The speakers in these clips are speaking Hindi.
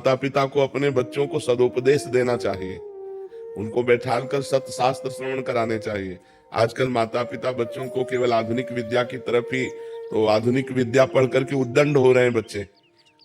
माता पिता को अपने बच्चों को सदुपदेश देना चाहिए, उनको बैठाकर सत्य शास्त्र श्रवण कराने चाहिए। आजकल माता पिता बच्चों को केवल आधुनिक विद्या की तरफ ही, तो आधुनिक विद्या पढ़ करके उद्दंड हो रहे हैं बच्चे।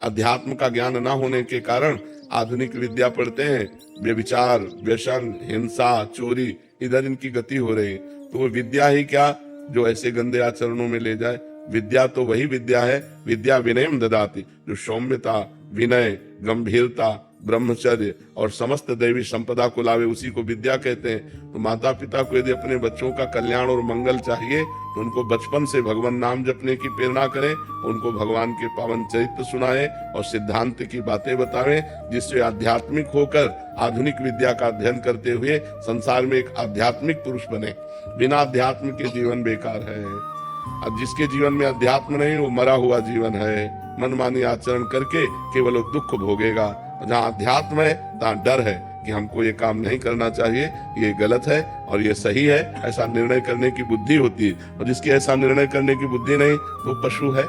अध्यात्म का ज्ञान न होने के कारण आधुनिक विद्या पढ़ते हैं, व्यभिचार, व्यसन, हिंसा, चोरी, इधर इनकी गति हो रही है। तो वो विद्या ही क्या जो ऐसे गंदे आचरणों में ले जाए। विद्या तो वही विद्या है, विद्या विनयम ददाति, जो सौम्यता, विनय, गंभीरता, ब्रह्मचर्य और समस्त दैवी संपदा को लावे, उसी को विद्या कहते हैं। तो माता पिता को यदि अपने बच्चों का कल्याण और मंगल चाहिए तो उनको बचपन से भगवान नाम जपने की प्रेरणा करें, उनको भगवान के पावन चरित्र सुनाएं और सिद्धांत की बातें बतावें, जिससे आध्यात्मिक होकर आधुनिक विद्या का अध्ययन करते हुए संसार में एक आध्यात्मिक पुरुष बने। बिना अध्यात्म के जीवन बेकार है। अब जिसके जीवन में अध्यात्म नहीं, वो मरा हुआ जीवन है। मनमानी आचरण करके केवल वो दुख भोगेगा। जहाँ अध्यात्म है तहाँ डर है कि हमको ये काम नहीं करना चाहिए, ये गलत है और ये सही है, ऐसा निर्णय करने की बुद्धि होती है। और जिसकी ऐसा निर्णय करने की बुद्धि नहीं तो पशु है।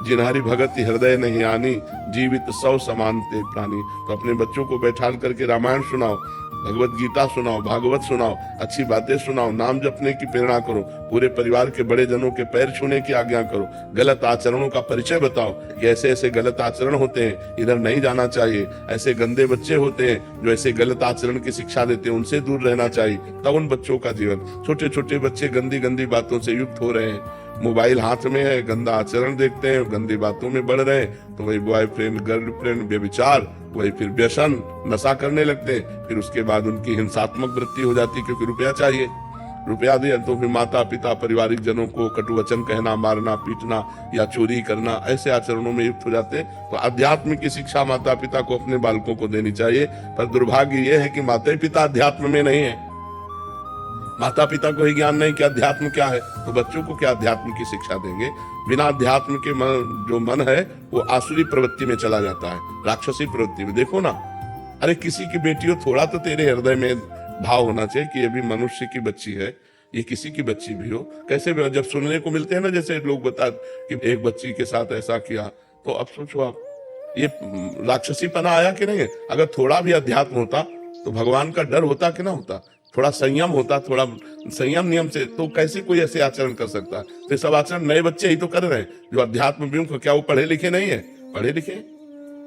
जिन्हारी भगति हृदय नहीं आनी, जीवित सौ समान ते प्राणी। तो अपने बच्चों को बैठाल करके रामायण सुनाओ, भगवत गीता सुनाओ, भागवत सुनाओ, अच्छी बातें सुनाओ, नाम जपने की प्रेरणा करो, पूरे परिवार के बड़े जनों के पैर छूने की आज्ञा करो, गलत आचरणों का परिचय बताओ कि ऐसे ऐसे गलत आचरण होते हैं, इधर नहीं जाना चाहिए, ऐसे गंदे बच्चे होते हैं जो ऐसे गलत आचरण की शिक्षा देते हैं, उनसे दूर रहना चाहिए। तब उन बच्चों का जीवन, छोटे छोटे बच्चे गंदी गंदी बातों से युक्त हो रहे हैं, मोबाइल हाथ में है, गंदा आचरण देखते हैं, गंदी बातों में बढ़ रहे हैं, तो वही बॉयफ्रेंड, गर्लफ्रेंड, व्यभिचार, वही फिर व्यसन, नशा करने लगते हैं। फिर उसके बाद उनकी हिंसात्मक वृत्ति हो जाती है, क्योंकि रुपया चाहिए। रुपया दिया तो फिर माता पिता, पारिवारिक जनों को कटु वचन कहना, मारना, पीटना या चोरी करना, ऐसे आचरणों में युक्त हो जाते हैं। तो अध्यात्म की शिक्षा माता पिता को अपने बालकों को देनी चाहिए। पर दुर्भाग्य यह है कि माता पिता अध्यात्म में नहीं है। माता पिता को ही ज्ञान नहीं कि अध्यात्म क्या है, तो बच्चों को क्या अध्यात्म की शिक्षा देंगे। बिना अध्यात्म के जो मन है वो आसुरी प्रवृत्ति में चला जाता है, राक्षसी प्रवृत्ति में। देखो ना, अरे किसी की बेटी हो, थोड़ा तो तेरे हृदय में भाव होना चाहिए कि ये भी मनुष्य की बच्ची है, ये किसी की बच्ची भी हो। कैसे भी जब सुनने को मिलते हैं ना, जैसे लोग बता कि एक बच्ची के साथ ऐसा किया, तो अब सोचो आप, ये राक्षसीपना आया कि नहीं है। अगर थोड़ा भी अध्यात्म होता तो भगवान का डर होता कि ना होता, थोड़ा संयम होता, थोड़ा संयम नियम से, तो कैसे कोई ऐसे आचरण कर सकता है। तो सब आचरण नए बच्चे ही तो कर रहे हैं जो अध्यात्म विमुख। क्या वो पढ़े लिखे नहीं है? पढ़े लिखे,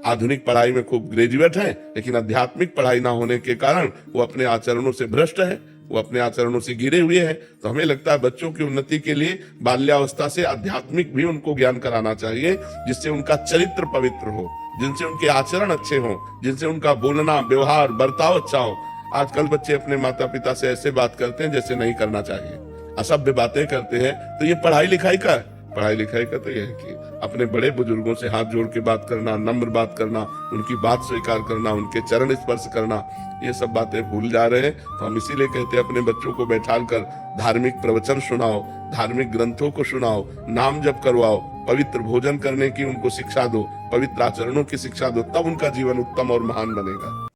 आधुनिक पढ़ाई में खूब ग्रेजुएट हैं, लेकिन आध्यात्मिक पढ़ाई ना होने के कारण वो अपने आचरणों से भ्रष्ट है, वो अपने आचरणों से गिरे हुए हैं। तो हमें लगता है बच्चों की उन्नति के लिए बाल्यावस्था से आध्यात्मिक भी उनको ज्ञान कराना चाहिए, जिससे उनका चरित्र पवित्र हो, जिनसे उनके आचरण अच्छे हों, जिनसे उनका बोलना, व्यवहार, बर्ताव अच्छा हो। आजकल बच्चे अपने माता पिता से ऐसे बात करते हैं जैसे नहीं करना चाहिए, असभ्य बातें करते हैं। तो ये पढ़ाई लिखाई का है? पढ़ाई लिखाई का तो यह है कि अपने बड़े बुजुर्गों से हाथ जोड़ के बात करना, नम्र बात करना, उनकी बात स्वीकार करना, उनके चरण स्पर्श करना, ये सब बातें भूल जा रहे हैं। तो हम इसीलिए कहते हैं अपने बच्चों को बैठाल कर धार्मिक प्रवचन सुनाओ, धार्मिक ग्रंथों को सुनाओ, नाम जप करवाओ, पवित्र भोजन करने की उनको शिक्षा दो, पवित्र आचरणों की शिक्षा दो, तब उनका जीवन उत्तम और महान बनेगा।